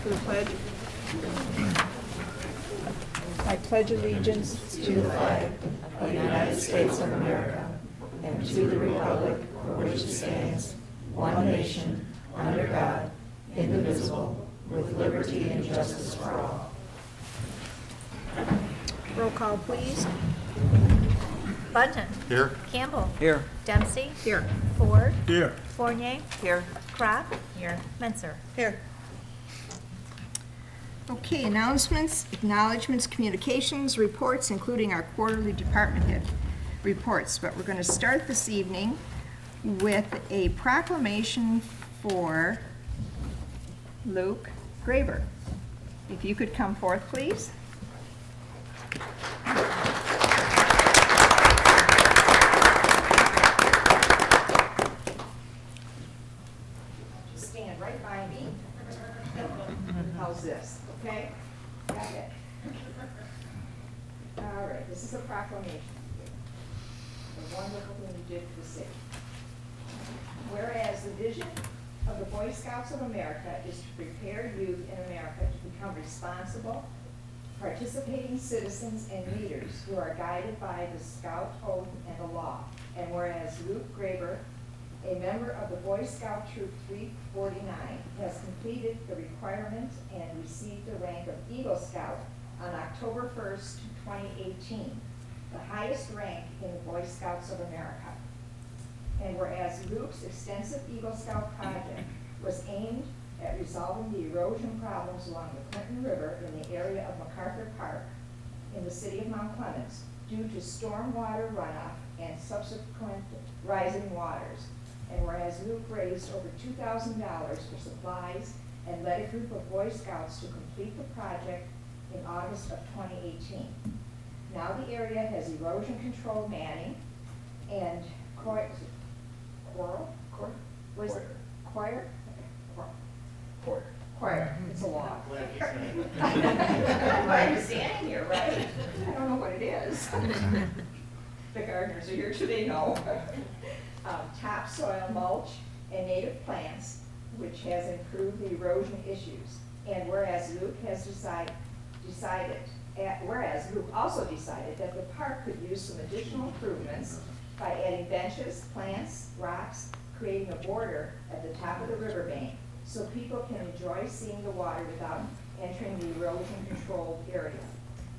for the pledge. I pledge allegiance to the flag of the United States of America and to the republic for which it stands, one nation, under God, indivisible, with liberty and justice for all. Roll call, please. Bunton. Here. Campbell. Here. Dempsey. Here. Ford. Here. Fournier. Here. Crop. Here. Menser. Here. Okay, announcements, acknowledgements, communications, reports, including our quarterly department head reports. But we're going to start this evening with a proclamation for Luke Graber. If you could come forth, please. Just stand right by me. How's this? Okay? Got it. All right, this is a proclamation. The wonderful thing you did for the city. Whereas the vision of the Boy Scouts of America is to prepare youth in America to become responsible, participating citizens and leaders who are guided by the Scout Oath and the law. And whereas Luke Graber, a member of the Boy Scout Troop 349, has completed the requirement and received the rank of Eagle Scout on October 1st, 2018, the highest rank in the Boy Scouts of America. And whereas Luke's extensive Eagle Scout project was aimed at resolving the erosion problems along the Clinton River in the area of MacArthur Park in the city of Mount Clemens due to stormwater runoff and subsequent rising waters. And whereas Luke raised over $2,000 for supplies and led a group of Boy Scouts to complete the project in August of 2018. Now the area has erosion control manning and choir, it's a law. I'm glad you're standing here, right? I don't know what it is. The gardeners are here today, no. Topsoil mulch and native plants, which has improved the erosion issues. And whereas Luke also decided that the park could use some additional improvements by adding benches, plants, rocks, creating a border at the top of the riverbank so people can enjoy seeing the water without entering the erosion controlled area.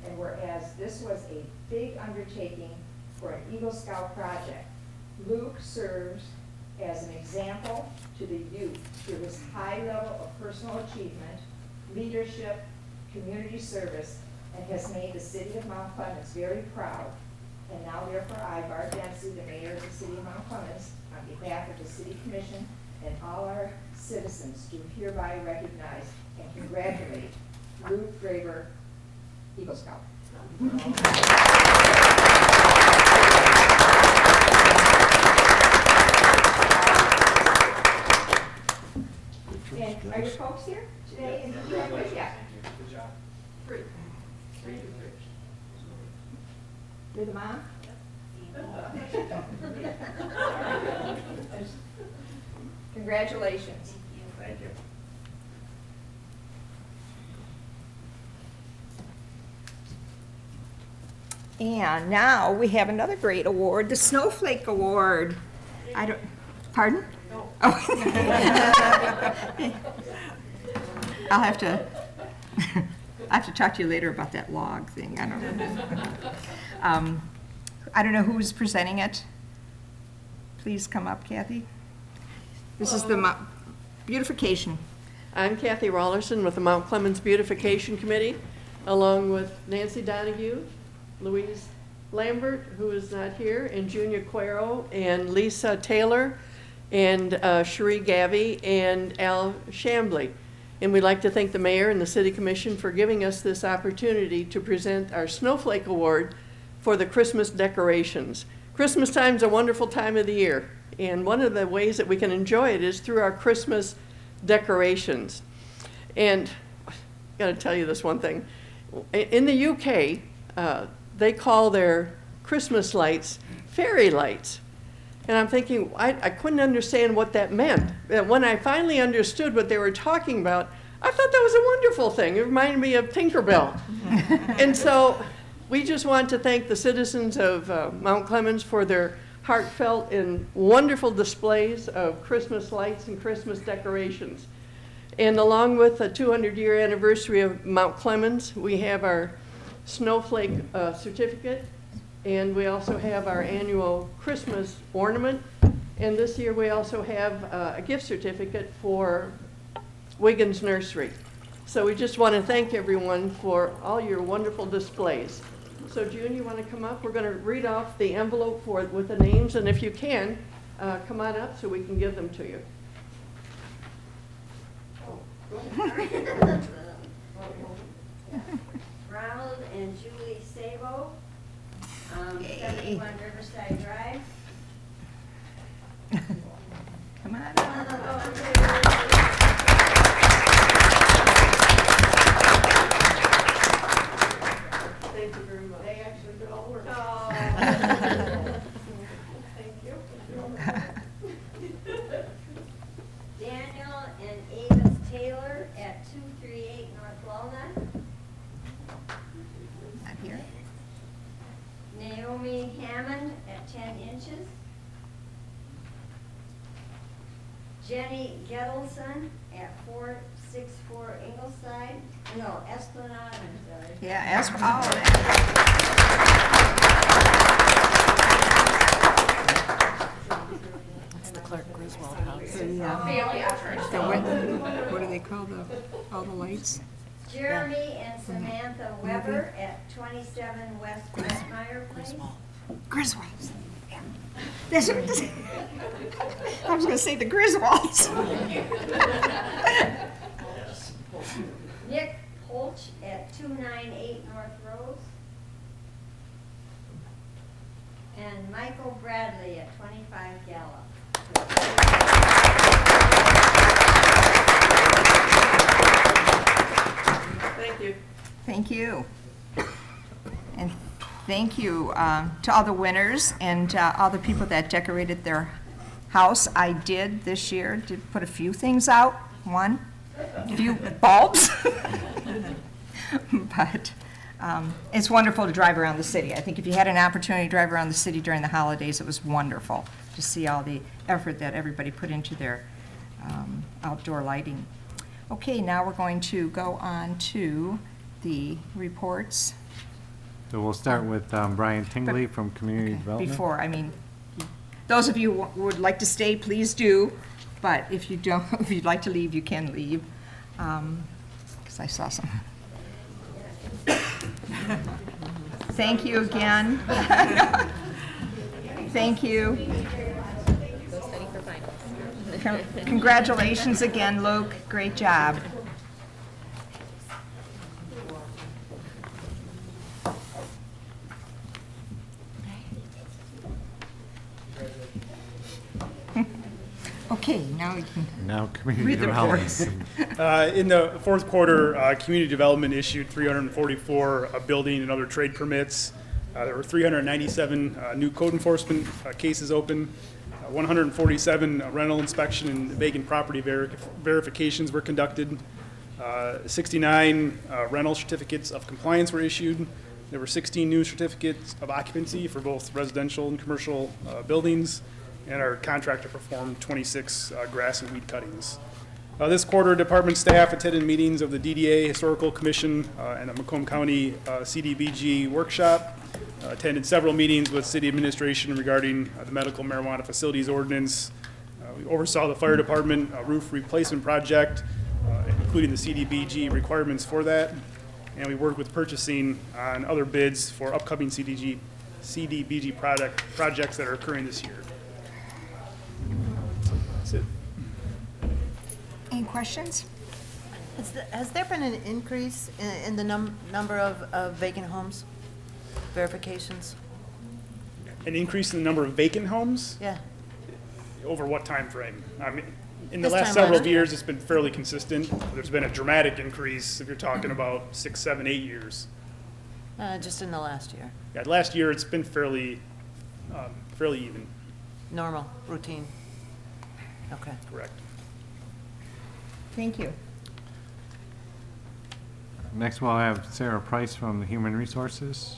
And whereas this was a big undertaking for an Eagle Scout project, Luke serves as an example to the youth through his high level of personal achievement, leadership, community service, and has made the city of Mount Clemens very proud. And now therefore I, Bart Dempsey, the mayor of the city of Mount Clemens, on behalf of the city commission and all our citizens, do hereby recognize and congratulate Luke Graber, Eagle Scout. And are your folks here today? And who are you with? Yeah. Good job. Three. You're the mom? Congratulations. Thank you. And now we have another great award, the Snowflake Award. Pardon? No. Oh. I have to talk to you later about that log thing. I don't know. I don't know who's presenting it. Please come up, Kathy. This is the beautification. I'm Kathy Rollerson with the Mount Clemens Beautification Committee, along with Nancy Donahue, Louise Lambert, who is not here, and Junior Cuero, and Lisa Taylor, and Cherie Gavy, and Al Shambly. And we'd like to thank the mayor and the city commission for giving us this opportunity to present our Snowflake Award for the Christmas decorations. Christmas time is a wonderful time of the year, and one of the ways that we can enjoy it is through our Christmas decorations. And I gotta tell you this one thing. In the UK, they call their Christmas lights fairy lights. And I'm thinking, I couldn't understand what that meant. When I finally understood what they were talking about, I thought that was a wonderful thing. It reminded me of Tinkerbell. And so we just want to thank the citizens of Mount Clemens for their heartfelt and wonderful displays of Christmas lights and Christmas decorations. And along with the 200-year anniversary of Mount Clemens, we have our snowflake certificate, and we also have our annual Christmas ornament. And this year we also have a gift certificate for Wiggins Nursery. So we just want to thank everyone for all your wonderful displays. So June, you want to come up? We're going to read off the envelope with the names, and if you can, come on up so we can give them to you. Ronald and Julie Sabo, 71 Riverside Drive. Come on One of up. the volunteers. Thank you very much. They actually did all the work. Thank you. Daniel and Avis Taylor at 238 North Walnut. I'm here. Naomi Hammond at 10 inches. Jenny Gettleson at 464 Ingleside. No, Esplanade, I'm sorry. Yeah, ask for all of that. It's the Clark Griswold house. What do they call all the lights? Jeremy and Samantha Weber at 27 West Westmeyer Place. Griswolds. Yeah. That's what it is. I was going to say the Griswolds. Nick Polch at 298 North Rose. And Michael Bradley at 25 Gallup. Thank you. Thank you. And thank you to all the winners and all the people that decorated their house. I did this year, did put a few things out. One, a few bulbs. But it's wonderful to drive around the city. I think if you had an opportunity to drive around the city during the holidays, it was wonderful to see all the effort that everybody put into their outdoor lighting. Okay, now we're going to go on to the reports. So we'll start with Brian Tingley from Community Development. Before, I mean, those of you who would like to stay, please do. But if you don't, if you'd like to leave, you can leave. Because I saw some. Thank you again. Thank you. Go study for finals. Congratulations again, Luke. Great job. Okay, now we can Now Community read the Development. reports. In the fourth quarter, Community Development issued 344 building and other trade permits. There were 397 new code enforcement cases open. 147 rental inspection and vacant property verifications were conducted. 69 rental certificates of compliance were issued. There were 16 new certificates of occupancy for both residential and commercial buildings. And our contractor performed 26 grass and weed cuttings. This quarter, department staff attended meetings of the DDA Historical Commission and the Macomb County CDBG workshop. Attended several meetings with city administration regarding the medical marijuana facilities ordinance. We oversaw the fire department roof replacement project, including the CDBG requirements for that. And we worked with purchasing on other bids for upcoming CDBG projects that are occurring this year. That's it. Any questions? Has there been an increase in the number of vacant homes verifications? An increase in the number of vacant homes? Yeah. Over what time frame? I mean, in the This last time several last year. years, it's been fairly consistent. There's been a dramatic increase if you're talking about 6, 7, 8 years. Just in the last year. Yeah, last year it's been fairly even, Normal, routine. Okay. correct. Thank you. Next, we'll have Sarah Price from the Human Resources.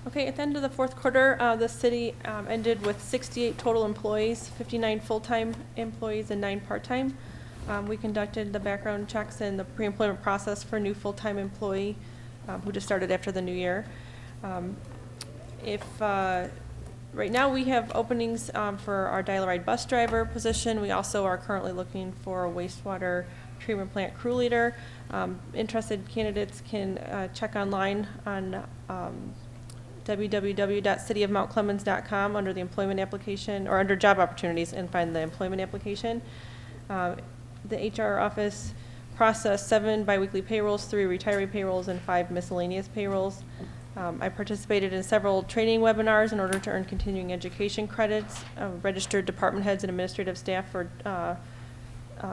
Okay, at the end of the fourth quarter, the city ended with 68 total employees, 59 full-time employees and 9 part-time. We conducted the background checks and the pre-employment process for a new full-time employee who just started after the new year. Right now, we have openings for our dial-a-ride bus driver position. We also are currently looking for a wastewater treatment plant crew leader. Interested candidates can check online on www.cityofmountclemens.com under the employment application, or under job opportunities, and find the employment application. The HR office processed 7 biweekly payrolls, 3 retiree payrolls, and 5 miscellaneous payrolls. I participated in several training webinars in order to earn continuing education credits, registered department heads and administrative staff for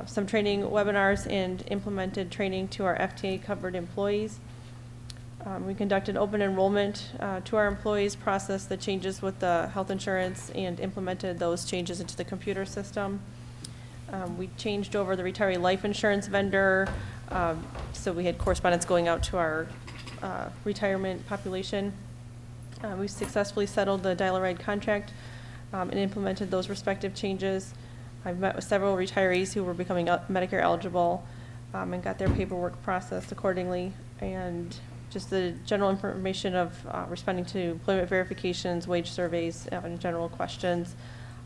some training webinars, and implemented training to our FTA-covered employees. We conducted open enrollment to our employees, processed the changes with the health insurance, and implemented those changes into the computer system. We changed over the retiree life insurance vendor, so we had correspondence going out to our retirement population. We successfully settled the dial-a-ride contract and implemented those respective changes. I've met with several retirees who were becoming Medicare eligible and got their paperwork processed accordingly, and just the general information of responding to employment verifications, wage surveys, and general questions.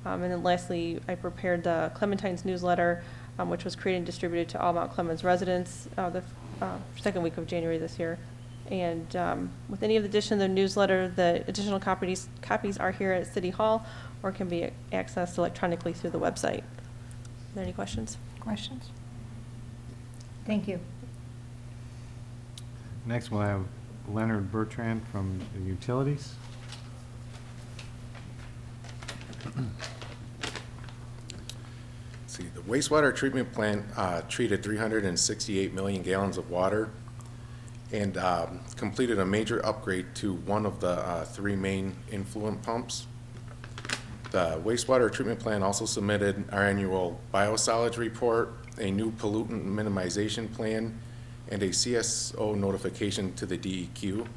And then lastly, I prepared the Clementine's newsletter, which was created and distributed to all Mount Clemens residents the second week of January this year. And with any of the addition of the newsletter, the additional copies are here at City Hall or can be accessed electronically through the website. Are there any questions? Questions? Thank you. Next, we'll have Leonard Bertrand from the Utilities. See, the wastewater treatment plant treated 368 million gallons of water and completed a major upgrade to one of the 3 main influent pumps. The wastewater treatment plant also submitted our annual biosolids report, a new pollutant minimization plan, and a CSO notification to the DEQ.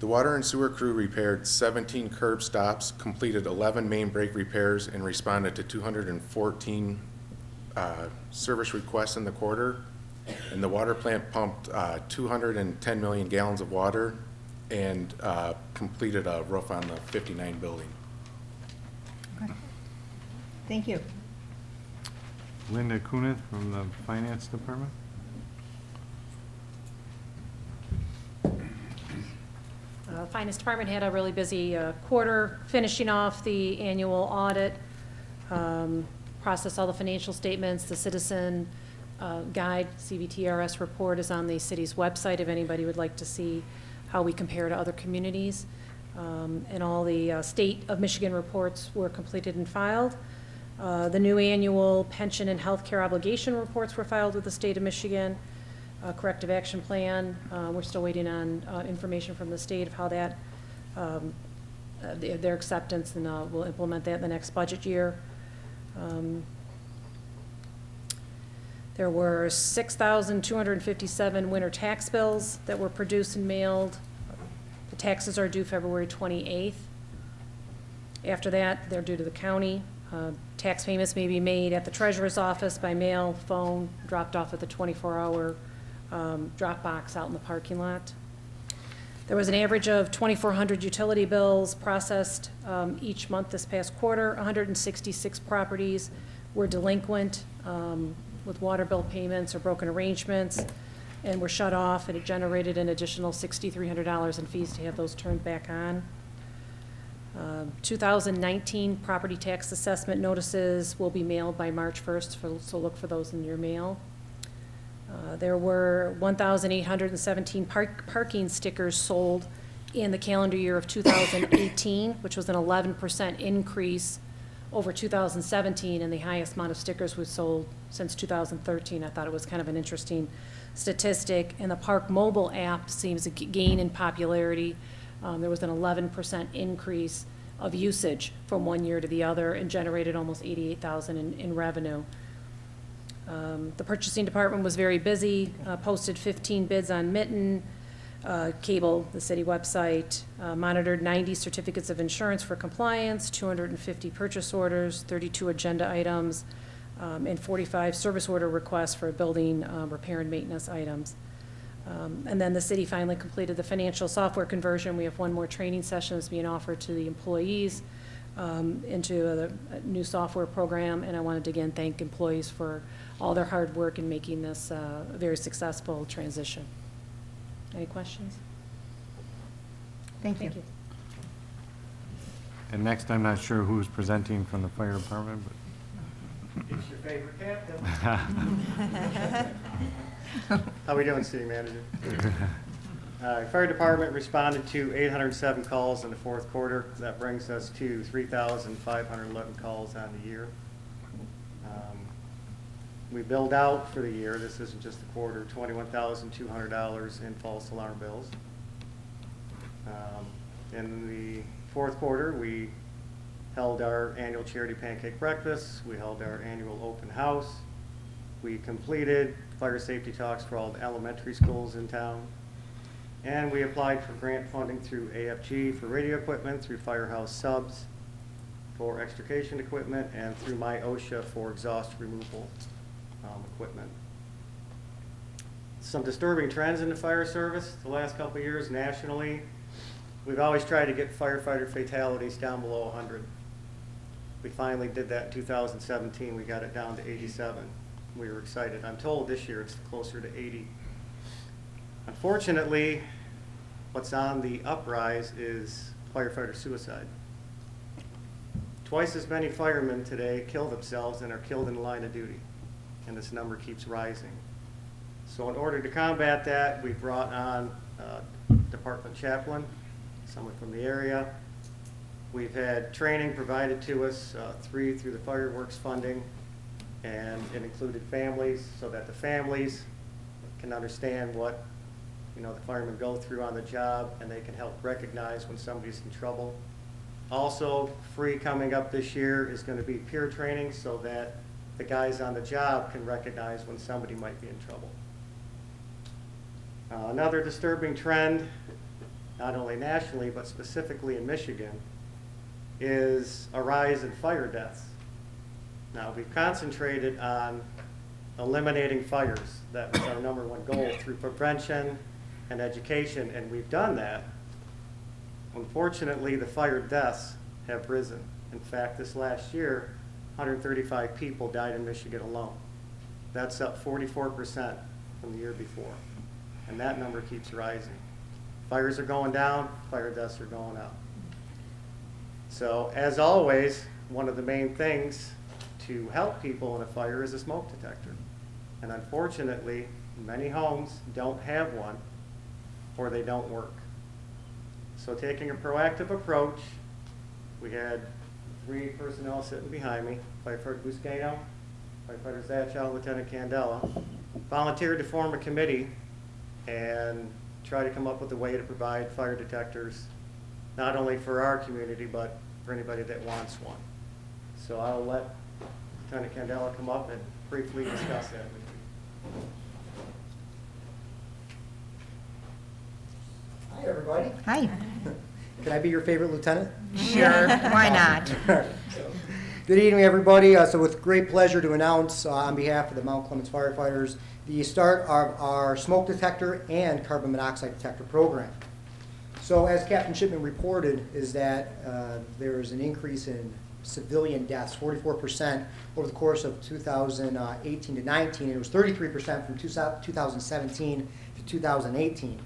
The water and sewer crew repaired 17 curb stops, completed 11 main break repairs, and responded to 214 service requests in the quarter. And the water plant pumped 210 million gallons of water and completed a roof on the 59 building. Okay. Thank you. Linda Kunith from the Finance Department. Finance Department had a really busy quarter, finishing off the annual audit, processed all the financial statements. The citizen guide, CVTRS report, is on the city's website if anybody would like to see how we compare to other communities. And all the state of Michigan reports were completed and filed. The new annual pension and health care obligation reports were filed with the state of Michigan. Corrective action plan. We're still waiting on information from the state of how that, their acceptance, and we'll implement that in the next budget year. There were 6,257 winter tax bills that were produced and mailed. The taxes are due February 28th. After that, they're due to the county. Tax payments may be made at the treasurer's office, by mail, phone, dropped off at the 24-hour drop box out in the parking lot. There was an average of 2,400 utility bills processed each month this past quarter. 166 properties were delinquent with water bill payments or broken arrangements and were shut off, and it generated an additional $6,300 in fees to have those turned back on. 2019 property tax assessment notices will be mailed by March 1st, so look for those in your mail. There were 1,817 parking stickers sold in the calendar year of 2018, which was an 11% increase over 2017, and the highest amount of stickers was sold since 2013. I thought it was kind of an interesting statistic. And the Park mobile app seems to gain in popularity. There was an 11% increase of usage from one year to the other and generated almost $88,000 in revenue. The purchasing department was very busy, posted 15 bids on Mitten, Cable, the city website, monitored 90 certificates of insurance for compliance, 250 purchase orders, 32 agenda items, and 45 service order requests for building repair and maintenance items. And then the city finally completed the financial software conversion. We have one more training session that's being offered to the employees into a new software program. And I wanted to again thank employees for all their hard work in making this a very successful transition. Any questions? Thank you. And next, I'm not sure who's presenting from the fire department, It's your favorite captain. How we doing, city manager? Fire department responded to 807 calls in the fourth quarter. That brings us to 3,511 calls on the year. We billed out for the year, this isn't just the quarter, $21,200 in false alarm bills. In the fourth quarter, we held our annual charity pancake breakfast. We held our annual open house. We completed fire safety talks for all the elementary schools in town. And we applied for grant funding through AFG for radio equipment, through Firehouse Subs for extrication equipment, and through My OSHA for exhaust removal equipment. Some disturbing trends in the fire service the last couple of years nationally. We've always tried to get firefighter fatalities down below 100. We finally did that in 2017. We got it down to 87. We were excited. I'm told this year it's closer to 80. Unfortunately, what's on the uprise is firefighter suicide. Twice as many firemen today kill themselves than are killed in the line of duty, and this number keeps rising. So in order to combat that, we brought on a department chaplain, someone from the area. We've had training provided to us through the fireworks funding, and it included families so that the families can understand what the firemen go through on the job, and they can help recognize when somebody's in trouble. Also, free coming up this year is going to be peer training so that the guys on the job can recognize when somebody might be in trouble. Another disturbing trend, not only nationally but specifically in Michigan, is a rise in fire deaths. Now, we've concentrated on eliminating fires. That was our #1 goal through prevention and education, and we've done that. Unfortunately, the fire deaths have risen. In fact, this last year, 135 people died in Michigan alone. That's up 44% from the year before, and that number keeps rising. Fires are going down, fire deaths are going up. So, as always, one of the main things to help people in a fire is a smoke detector. And unfortunately, many homes don't have one, or they don't work. So taking a proactive approach, we had 3 personnel sitting behind me, Firefighter Buscaino, Firefighter Zachow, Lieutenant Candela, volunteered to form a committee and try to come up with a way to provide fire detectors, not only for our community, but for anybody that wants one. So I'll let Lieutenant Candela come up and briefly discuss that with you. Hi, everybody. Hi. Can I be your favorite lieutenant? Sure, why not? Good evening, everybody. So with great pleasure to announce on behalf of the Mount Clemens firefighters the start of our smoke detector and carbon monoxide detector program. So as Captain Shipman reported, is that there's an increase in civilian deaths, 44% over the course of 2018 to 19, and it was 33% from 2017 to 2018.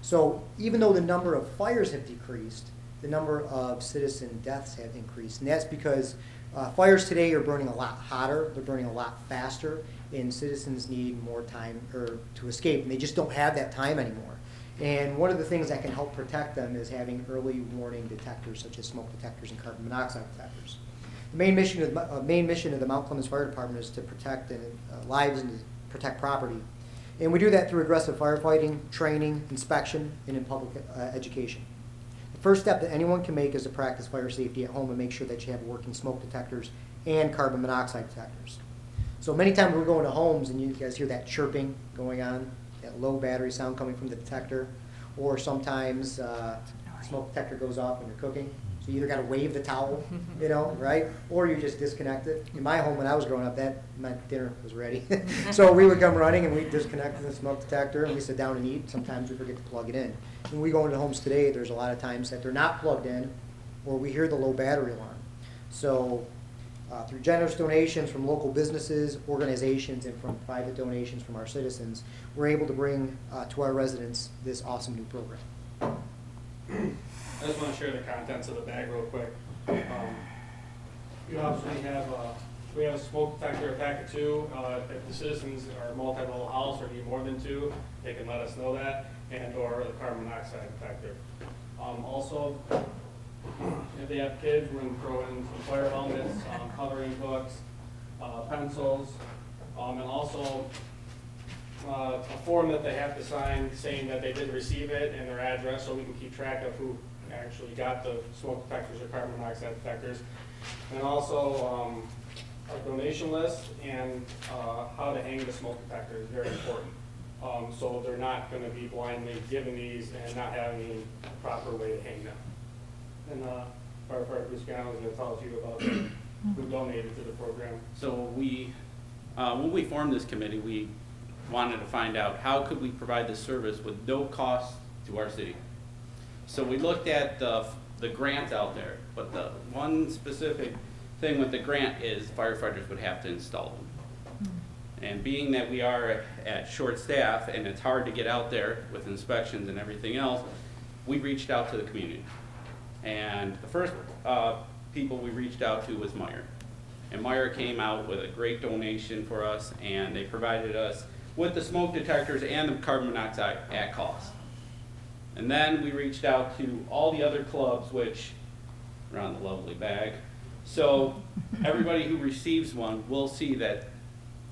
So even though the number of fires have decreased, the number of citizen deaths have increased. And that's because fires today are burning a lot hotter, they're burning a lot faster, and citizens need more time to escape, and they just don't have that time anymore. And one of the things that can help protect them is having early warning detectors, such as smoke detectors and carbon monoxide detectors. The main mission of the Mount Clemens Fire Department is to protect lives and to protect property. And we do that through aggressive firefighting, training, inspection, and in public education. The first step that anyone can make is to practice fire safety at home and make sure that you have working smoke detectors and carbon monoxide detectors. So many times we're going to homes and you guys hear that chirping going on, that low battery sound coming from the detector, or sometimes smoke detector goes off when you're cooking. So you either got to wave the towel, you know, right? Or you just disconnect it. In my home when I was growing up, that meant dinner was ready. So we would come running and we'd disconnect the smoke detector and we sit down and eat. Sometimes we forget to plug it in. When we go into homes today, there's a lot of times that they're not plugged in or we hear the low battery alarm. So through generous donations from local businesses, organizations, and from private donations from our citizens, we're able to bring to our residents this awesome new program. I just want to share the contents of the bag real quick. You obviously have, we have a smoke detector, a pack of 2. If the citizens are multi-level house or need more than 2, they can let us know that, and or the carbon monoxide detector. Also, if they have kids, we're going to throw in some fire helmets, coloring books, pencils, and also a form that they have to sign saying that they did receive it and their address, so we can keep track of who actually got the smoke detectors or carbon monoxide detectors. And also a donation list and how to hang the smoke detector is very important. So they're not going to be blindly given these and not having any proper way to hang them. And Firefighter Bruce Gallen is going to tell us you about who donated to the program. So we, when we formed this committee, we wanted to find out how could we provide this service with no cost to our city. So we looked at the grants out there, but the one specific thing with the grant is firefighters would have to install them. And being that we are at short staff and it's hard to get out there with inspections and everything else, we reached out to the community. And the first people we reached out to was Meyer. And Meyer came out with a great donation for us, and they provided us with the smoke detectors and the carbon monoxide at cost. And then we reached out to all the other clubs, which are on the lovely bag. So everybody who receives one will see that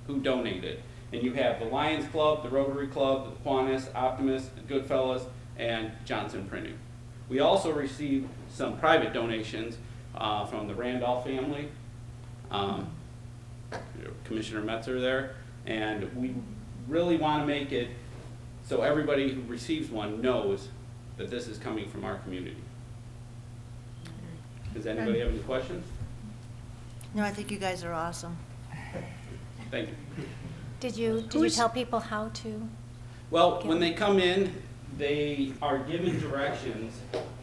who donated. And you have the Lions Club, the Rotary Club, the Kiwanis, Optimist, the Goodfellas, and Johnson Printing. We also received some private donations from the Randolph family, Commissioner Metzer there, and we really want to make it so everybody who receives one knows that this is coming from our community. Does anybody have any questions? No, I think you guys are awesome. Thank you. Did you tell people how to? Well, when they come in, they are given directions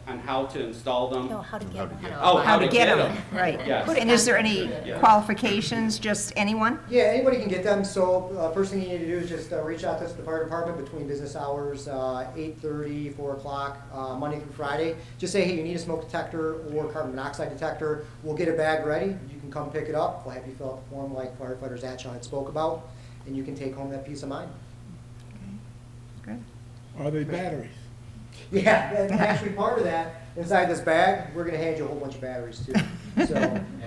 on how to install them. No, how to get them. Oh, How to get them, right. Yes. And is there any qualifications, just anyone? Yeah, anybody can get them. So first thing you need to do is just reach out to us at the fire department between business hours, 8:30, 4 o'clock, Monday through Friday. Just say, hey, you need a smoke detector or carbon monoxide detector. We'll get a bag ready. You can come pick it up. We'll have you fill out the form like firefighters Atchon had spoke about, and you can take home that peace of mind. Good. Are they batteries? Yeah, and actually part of that, inside this bag, we're gonna hand you a whole bunch of batteries too. So,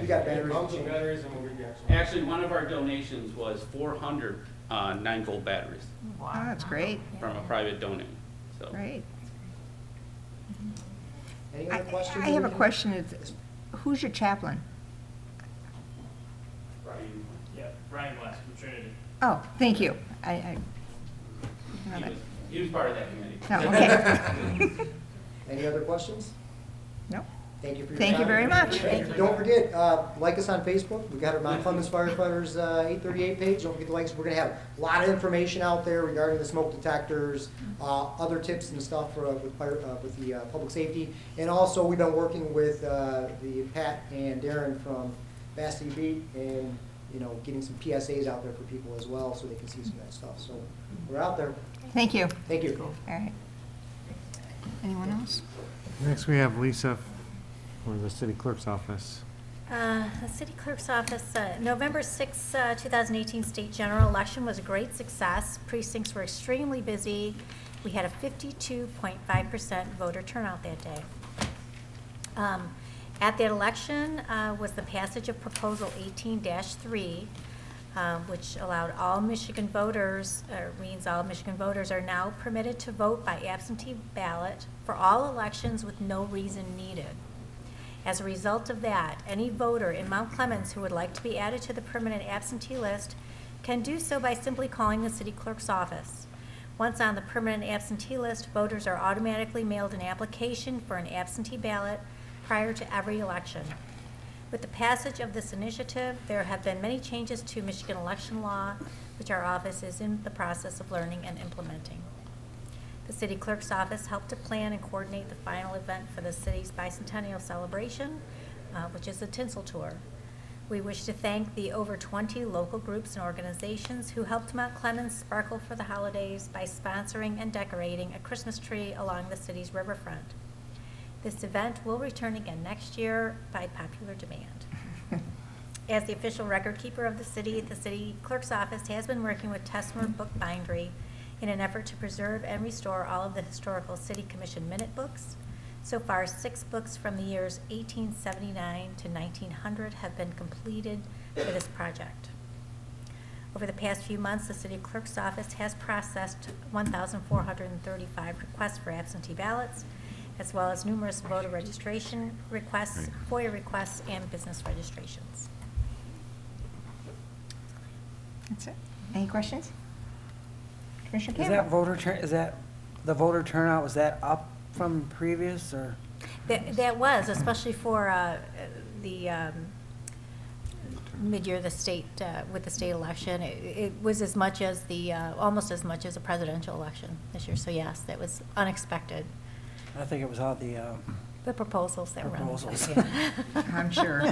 we got batteries. Batteries and we'll give you Actually, one of our donations was 400 9-volt batteries. Wow, that's great. From a private donor. So. Great. Any other questions? I have a question. Who's your chaplain? Brian West from Trinity. Oh, thank you. He was part of that committee. Oh, okay. Any other questions? No. Thank you for your Thank you time. very much. Thank you. Don't forget, like us on Facebook. We've got our Mount Clemens Firefighters 838 page. Don't forget to like us. We're going to have a lot of information out there regarding the smoke detectors, other tips and stuff for, with the public safety. And also, we've been working with the Pat and Darren from Varsity Beat and getting some PSAs out there for people as well so they can see some of that stuff. So we're out there. Thank you. Thank you. All right. Anyone else? Next, we have Lisa from the city clerk's office. The city clerk's office, November 6, 2018 state general election was a great success. Precincts were extremely busy. We had a 52.5% voter turnout that day. At that election was the passage of Proposal 18-3, which allowed all Michigan voters, or means all Michigan voters are now permitted to vote by absentee ballot for all elections with no reason needed. As a result of that, any voter in Mount Clemens who would like to be added to the permanent absentee list can do so by simply calling the city clerk's office. Once on the permanent absentee list, voters are automatically mailed an application for an absentee ballot prior to every election. With the passage of this initiative, there have been many changes to Michigan election law, which our office is in the process of learning and implementing. The city clerk's office helped to plan and coordinate the final event for the city's bicentennial celebration, which is the Tinsel Tour. We wish to thank the over 20 local groups and organizations who helped Mount Clemens sparkle for the holidays by sponsoring and decorating a Christmas tree along the city's riverfront. This event will return again next year by popular demand. As the official record keeper of the city clerk's office has been working with Tessmer Book Bindery in an effort to preserve and restore all of the historical city commission minute books. So far, 6 books from the years 1879 to 1900 have been completed for this project. Over the past few months, the city clerk's office has processed 1,435 requests for absentee ballots, as well as numerous voter registration requests, FOIA requests, and business registrations. That's it. Any questions? Commissioner Is Campbell? that the voter turnout, was that up from previous, or? That was, especially for the mid-year, the state, with the state election. It was as much as the, almost as much as a presidential election this year. So yes, that was unexpected. I think it was all the proposals that were on the proposals. side, yeah. I'm sure.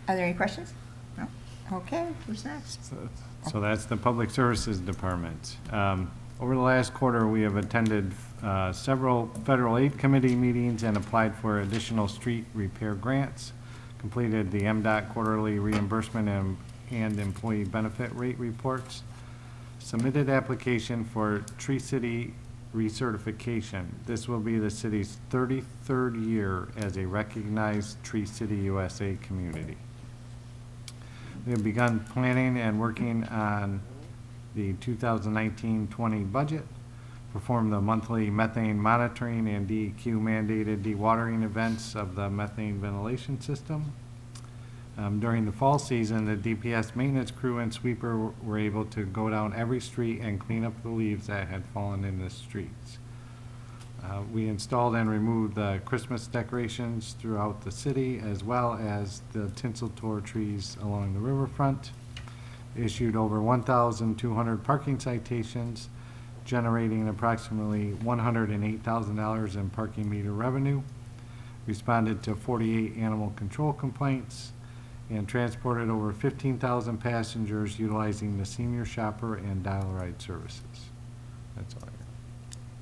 Are there any questions? No? Okay, who's next? So that's the Public Services Department. Over the last quarter, we have attended several federal aid committee meetings and applied for additional street repair grants, completed the MDOT quarterly reimbursement and employee benefit rate reports, submitted application for Tree City recertification. This will be the city's 33rd year as a recognized Tree City USA community. We have begun planning and working on the 2019-20 budget, perform the monthly methane monitoring and DEQ mandated dewatering events of the methane ventilation system. During the fall season, the DPS maintenance crew and sweeper were able to go down every street and clean up the leaves that had fallen in the streets. We installed and removed the Christmas decorations throughout the city, as well as the tinsel tour trees along the riverfront. Issued over 1,200 parking citations, generating approximately $108,000 in parking meter revenue. Responded to 48 animal control complaints, and transported over 15,000 passengers utilizing the senior shopper and dial ride services. That's all I got.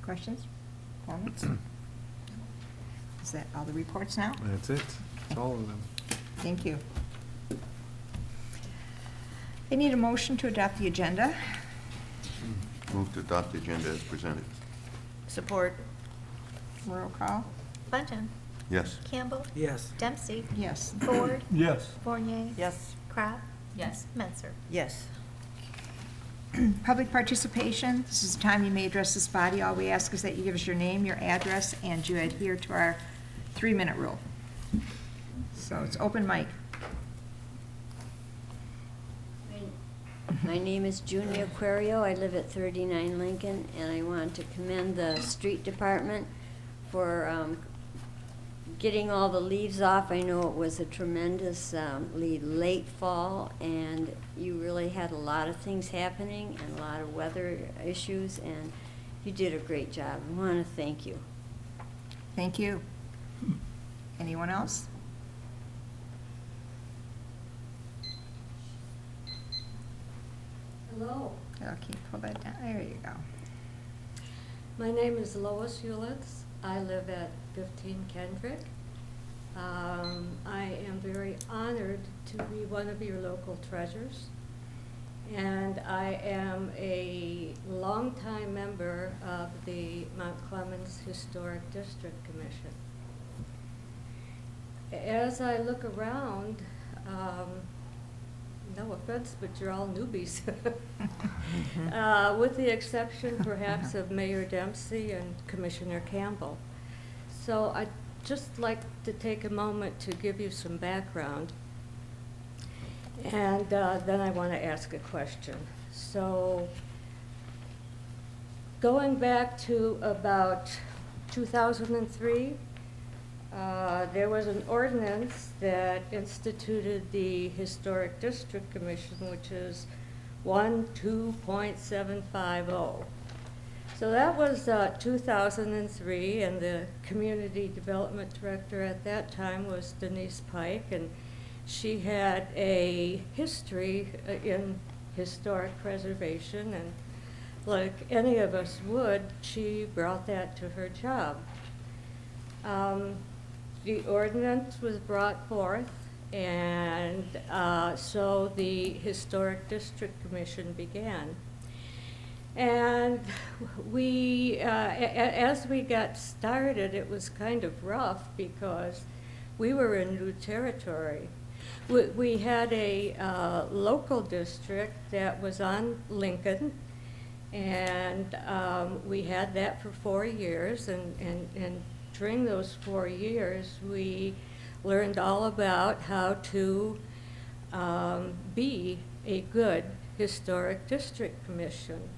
Questions? Comments? Is that all the reports now? That's it. That's all of them. Thank you. I need a motion to adopt the agenda. Move to adopt the agenda as presented. Support. Roll call. Bunton. Yes. Campbell. Yes. Dempsey. Yes. Ford. Yes. Fournier. Yes. Crop. Yes. Menzer. Yes. Public participation. This is the time you may address this body. All we ask is that you give us your name, your address, and you adhere to our 3-minute rule. So it's open mic. My name is Junia Aquario. I live at 39 Lincoln, and I want to commend the street department for getting all the leaves off. I know it was a tremendously late fall, and you really had a lot of things happening and a lot of weather issues, and you did a great job. I want to thank you. Thank you. Anyone else? Hello, Okay, pull that down. There you go. my name is Lois Ulitz. I live at 15 Kendrick. I am very honored to be one of your local treasures. And I am a longtime member of the Mount Clemens Historic District Commission. as I look around, no offense, but you're all newbies. With the exception perhaps of Mayor Dempsey and Commissioner Campbell. So I'd just like to take a moment to give you some background. And then I want to ask a question. So going back to about 2003, there was an ordinance that instituted the Historic District Commission, which is 12.750. So that was 2003, and the Community Development Director at that time was Denise Pike, and she had a history in historic preservation, and like any of us would, she brought that to her job. The ordinance was brought forth, and so the Historic District Commission began. And we, as we got started, it was kind of rough because we were in new territory. We had a local district that was on Lincoln, and we had that for 4 years, and during those 4 years, we learned all about how to be a good historic district commission.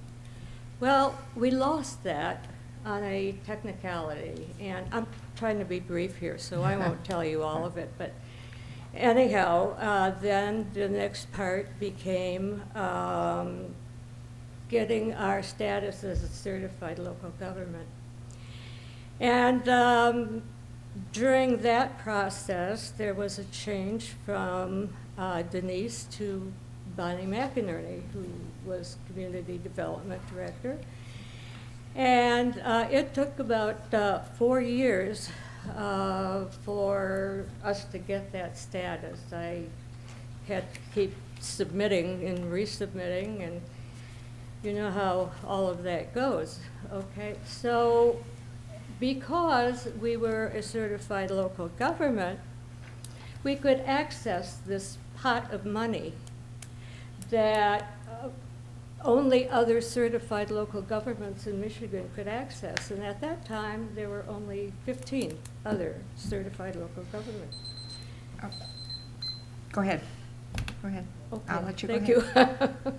Well, we lost that on a technicality, and I'm trying to be brief here, so I won't tell you all of it, but anyhow, then the next part became getting our status as a certified local government. And during that process, there was a change from Denise to Bonnie McInerney, who was Community Development Director. And it took about 4 years for us to get that status. I had to keep submitting and resubmitting, and you know how all of that goes. Okay, so because we were a certified local government, we could access this pot of money that only other certified local governments in Michigan could access. And at that time, there were only 15 other certified local governments. Oh. Go ahead. Go ahead. Okay, I'll let you thank go ahead. you.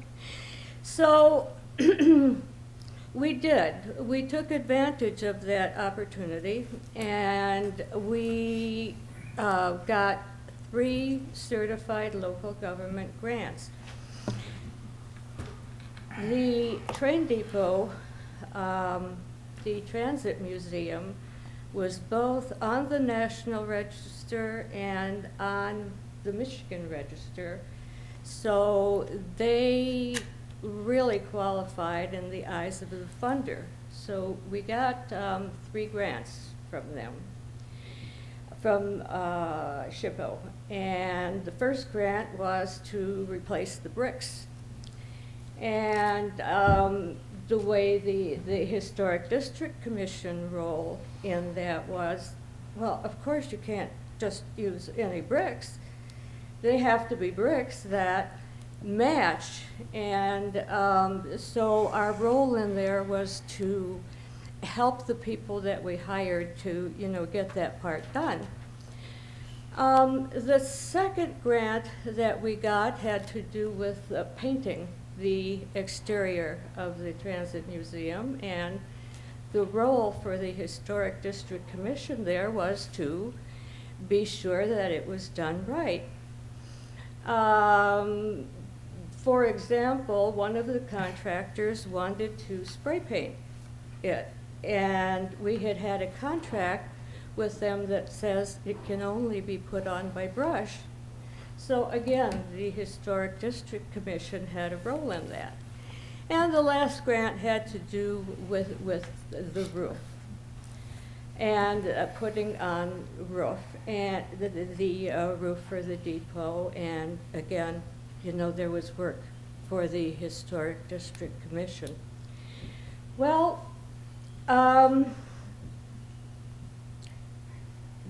So we did. We took advantage of that opportunity, and we got 3 certified local government grants. The train depot, the Transit Museum, was both on the National Register and on the Michigan Register, so they really qualified in the eyes of the funder. So we got 3 grants from them, from SHPO. And the first grant was to replace the bricks. And the way the Historic District Commission role in that was, well, of course you can't just use any bricks. They have to be bricks that match. And so our role in there was to help the people that we hired to, you know, get that part done. The second grant that we got had to do with painting the exterior of the Transit Museum, and the role for the Historic District Commission there was to be sure that it was done right. For example, one of the contractors wanted to spray paint it, and we had had a contract with them that says it can only be put on by brush. So again, the Historic District Commission had a role in that. And the last grant had to do with the roof and putting on roof, and the roof for the depot. And again, you know, there was work for the Historic District Commission. Well,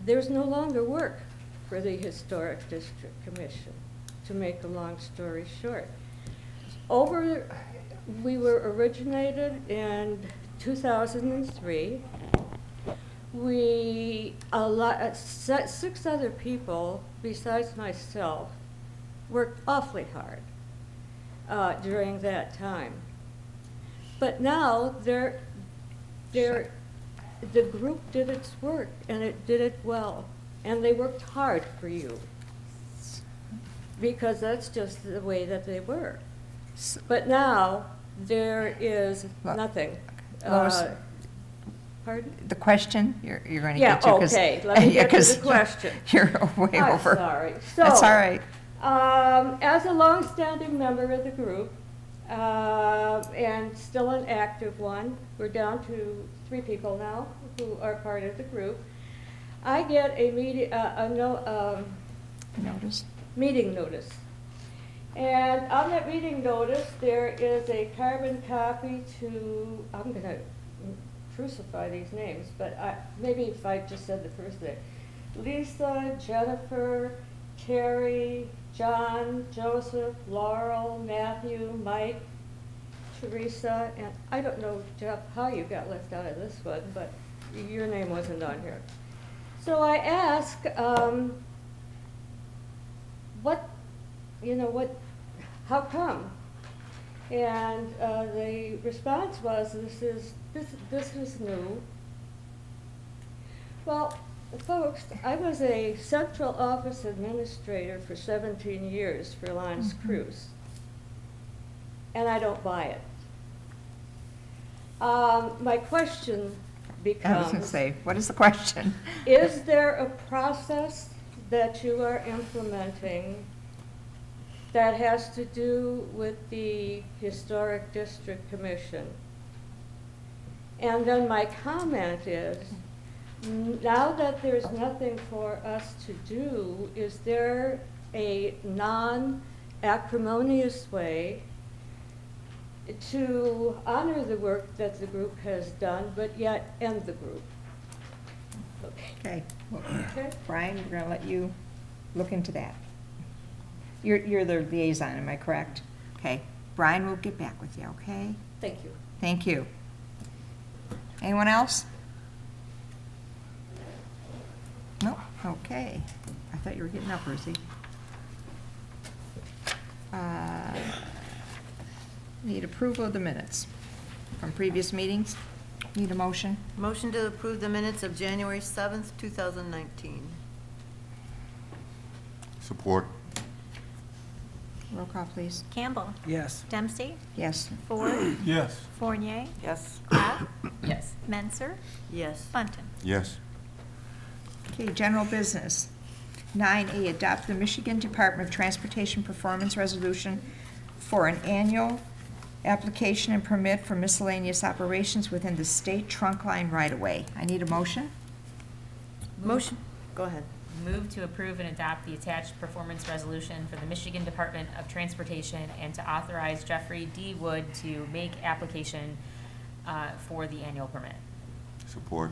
there's no longer work for the Historic District Commission, to make a long story short. We were originated in 2003. Six other people besides myself worked awfully hard during that time. But now the group did its work, and it did it well, and they worked hard for you, because that's just the way that they were. But now there is nothing. Lois, Pardon? the question you're going to Yeah, get to. okay, let me get to the question. You're way I'm over. sorry. That's all right. As a longstanding member of the group, and still an active one, we're down to 3 people now who are part of the group. I get a meeting notice. And on that meeting notice, there is a carbon copy to, I'm going to crucify these names, but maybe if I just said the first name. Lisa, Jennifer, Terry, John, Joseph, Laurel, Matthew, Mike, Teresa, and I don't know, Jeff, how you got left out of this one, but your name wasn't on here. So I asked, how come? And the response was, this is new. Well, folks, I was a central office administrator for 17 years for Lance Cruz, and I don't buy it. My question becomes... I was going to say, what is the question? Is there a process that you are implementing that has to do with the Historic District Commission? And then my comment is, now that there's nothing for us to do, is there a non-acrimonious way to honor the work that the group has done, but yet end the group? Okay. Okay. Brian, we're going to let you look into that. You're the liaison, am I correct? Okay. Brian will get back with you, okay? Thank you. Thank you. Anyone else? No? Okay. I thought you were getting up, Ruthie. Need approval of the minutes from previous meetings. Need a motion? Motion to approve the minutes of January 7th, 2019. Support. Roll call, please. Campbell. Yes. Dempsey. Yes. Ford. Yes. Fournier. Yes. Kraft. Yes. Menser. Yes. Bunton. Yes. Okay, general business. 9A, adopt the Michigan Department of Transportation Performance Resolution for an annual application and permit for miscellaneous operations within the state trunk line right-of-way. I need a motion? Motion. Go ahead. Move to approve and adopt the attached performance resolution for the Michigan Department of Transportation and to authorize Jeffrey D. Wood to make application for the annual permit. Support.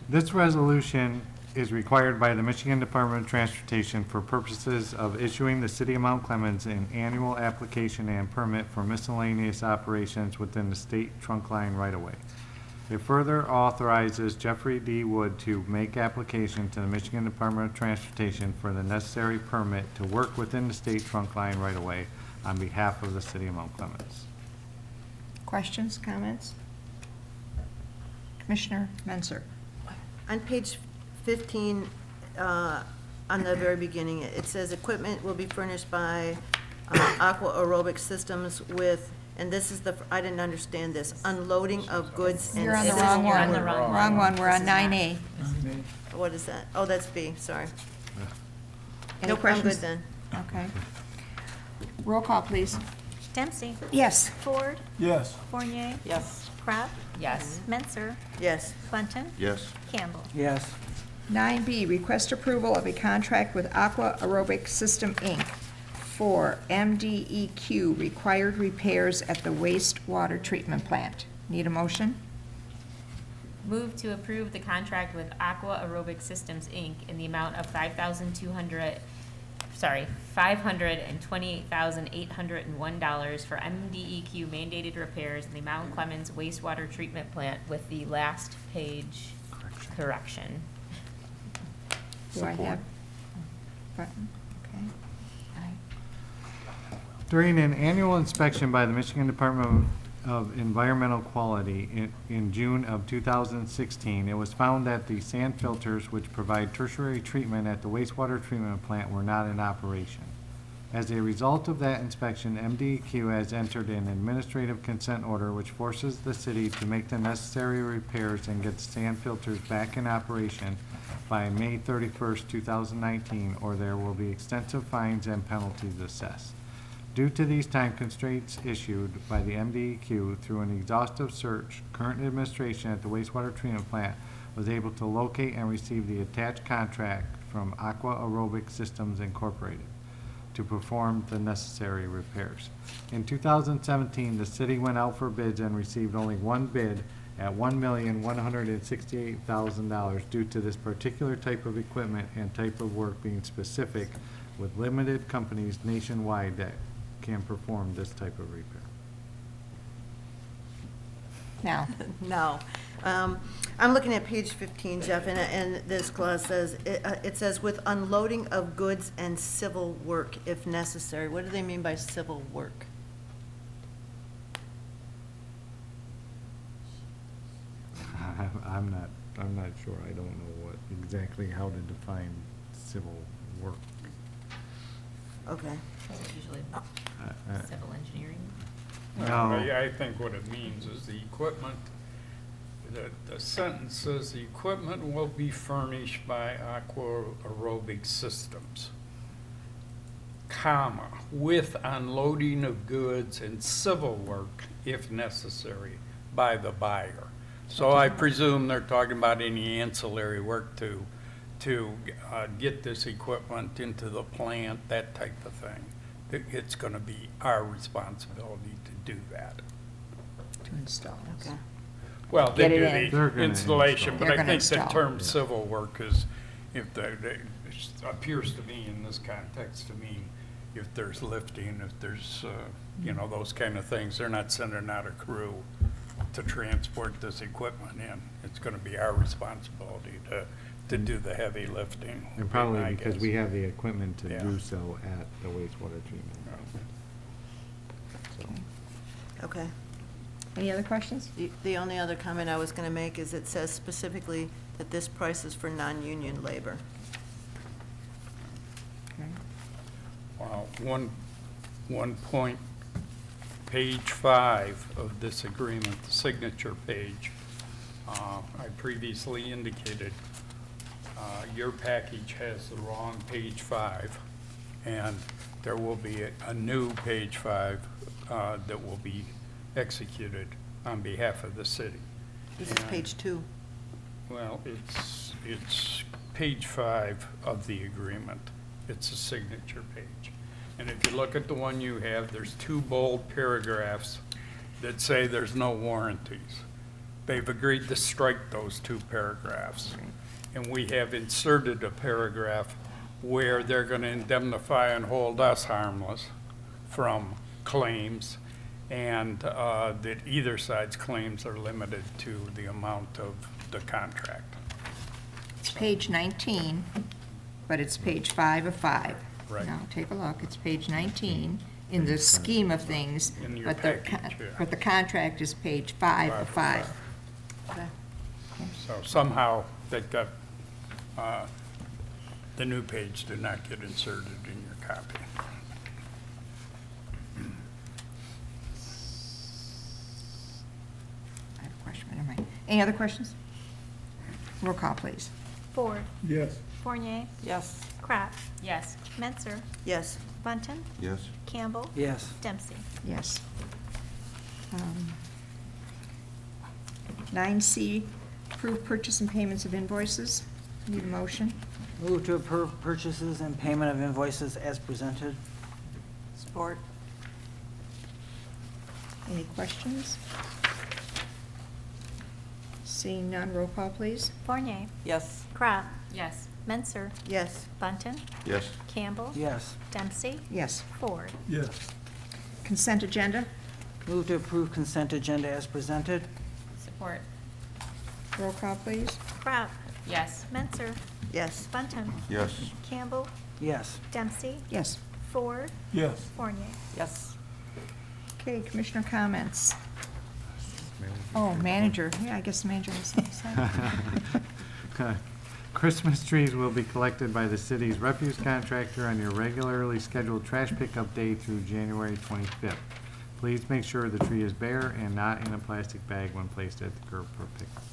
This resolution is required by the Michigan Department of Transportation for purposes of issuing the City of Mount Clemens an annual application and permit for miscellaneous operations within the state trunk line right-of-way. It further authorizes Jeffrey D. Wood to make application to the Michigan Department of Transportation for the necessary permit to work within the state trunk line right-of-way on behalf of the City of Mount Clemens. Questions, comments? Commissioner Menser. On page 15, on the very beginning, it says equipment will be furnished by Aqua Aerobic Systems with, and this is I didn't understand this, unloading of goods. You're on the wrong one. You're on the wrong Wrong one, we're on This is not. 9A. What is that? Oh, that's B, sorry. Any Nope, I'm questions? good then. Okay. Roll call, please. Dempsey. Yes. Ford. Yes. Fournier. Yes. Kraft. Yes. Menser. Yes. Bunton. Yes. Campbell. Yes. 9B, request approval of a contract with Aqua Aerobic System, Inc. for MDEQ required repairs at the wastewater treatment plant. Need a motion? Move to approve the contract with Aqua Aerobic Systems, Inc. in the amount of $528,801 for MDEQ mandated repairs in the Mount Clemens wastewater treatment plant with the last page correction. Do I have? Button? Okay. During an annual inspection by the Michigan Department of Environmental Quality in June of 2016, it was found that the sand filters which provide tertiary treatment at the wastewater treatment plant were not in operation. As a result of that inspection, MDEQ has entered an administrative consent order which forces the city to make the necessary repairs and get sand filters back in operation by May 31st, 2019, or there will be extensive fines and penalties assessed. Due to these time constraints issued by the MDEQ through an exhaustive search, current administration at the wastewater treatment plant was able to locate and receive the attached contract from Aqua Aerobic Systems Incorporated to perform the necessary repairs. In 2017, the city went out for bids and received only one bid at $1,168,000 due to this particular type of equipment and type of work being specific with limited companies nationwide that can perform this type of repair. Now, No. I'm looking at page 15, Jeff, and this clause says, it says with unloading of goods and civil work if necessary. What do they mean by civil work? I'm not sure. I don't know what exactly how to define civil work. Okay. Usually civil engineering. No. I think what it means is the equipment, the sentence says the equipment will be furnished by Aqua Aerobic Systems, comma, with unloading of goods and civil work if necessary by the buyer. So I presume they're talking about any ancillary work to get this equipment into the plant, that type of thing. It's going to be our responsibility to do that. to install. Okay. Well, they Get it do in. the They're gonna installation, install. but They're I gonna think the install. term civil work is, if it appears to me in this context to me, if there's lifting, if there's, you know, those kind of things, they're not sending out a crew to transport this equipment in. It's gonna be our responsibility to do the heavy lifting. And probably I because guess. we have the equipment to Yeah. do so at the wastewater treatment. So, Okay. Any other questions? The only other comment I was going to make is it says specifically that this price is for non-union labor. Okay. One point, page 5 of this agreement, the signature page, I previously indicated, your package has the wrong page 5, and there will be a new page 5 that will be executed on behalf of the city. This is And- page 2. Well, it's page 5 of the agreement. It's a signature page. And if you look at the one you have, there's 2 bold paragraphs that say there's no warranties. They've agreed to strike those 2 paragraphs. And we have inserted a paragraph where they're going to indemnify and hold us harmless from claims, and that either side's claims are limited to the amount of the contract. It's page 19, but it's page 5 of 5. Right. Now, take a look, it's page 19 in the scheme of things, In your but the, package, yeah. but the contract is page 5 of 5. Okay. So somehow that got, the new page did not get inserted in your copy. I have a question, never mind. Any other questions? Roll call, please. Ford. Yes. Fournier. Yes. Kraft. Yes. Menzer. Yes. Bunten. Yes. Campbell. Yes. Dempsey. Yes. 9C, approve purchase and payments of invoices. Need a motion? Move to approve purchases and payment of invoices as presented. Support. Any questions? Seeing none, roll call, please. Fournier. Yes. Crop. Yes. Menser. Yes. Bunton. Yes. Campbell. Yes. Dempsey. Yes. Ford. Yes. Consent agenda, Move to approve consent agenda as presented. Support. roll call, please. Crop. Yes. Menser. Yes. Bunton. Yes. Campbell. Yes. Dempsey. Yes. Ford. Yes. Fournier. Yes. Okay, commissioner comments. Oh, manager, yeah, I guess the manager has something to say. Okay. Christmas trees will be collected by the city's refuse contractor on your regularly scheduled trash pickup day through January 25th. Please make sure the tree is bare and not in a plastic bag when placed at the curb for pickup.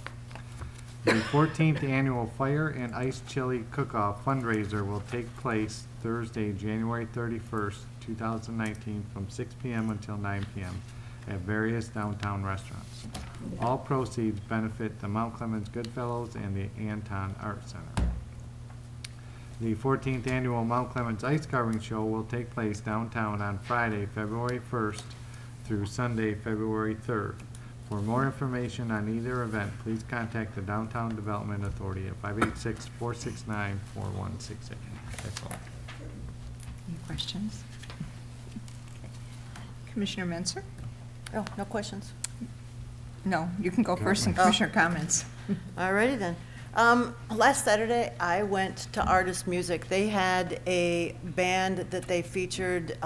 The 14th Annual Fire and Ice Chili Cook-Off fundraiser will take place Thursday, January 31st, 2019, from 6 p.m. until 9 p.m. at various downtown restaurants. All proceeds benefit the Mount Clemens Goodfellows and the Anton Art Center. The 14th Annual Mount Clemens Ice Carving Show will take place downtown on Friday, February 1st through Sunday, February 3rd. For more information on either event, please contact the Downtown Development Authority at 586-469-4168. That's all. Any questions? Commissioner Menser? Oh, no questions? No, you can go first in Oh. commissioner comments. Alrighty then. Last Saturday, I went to Artist Music. They had a band that they featured,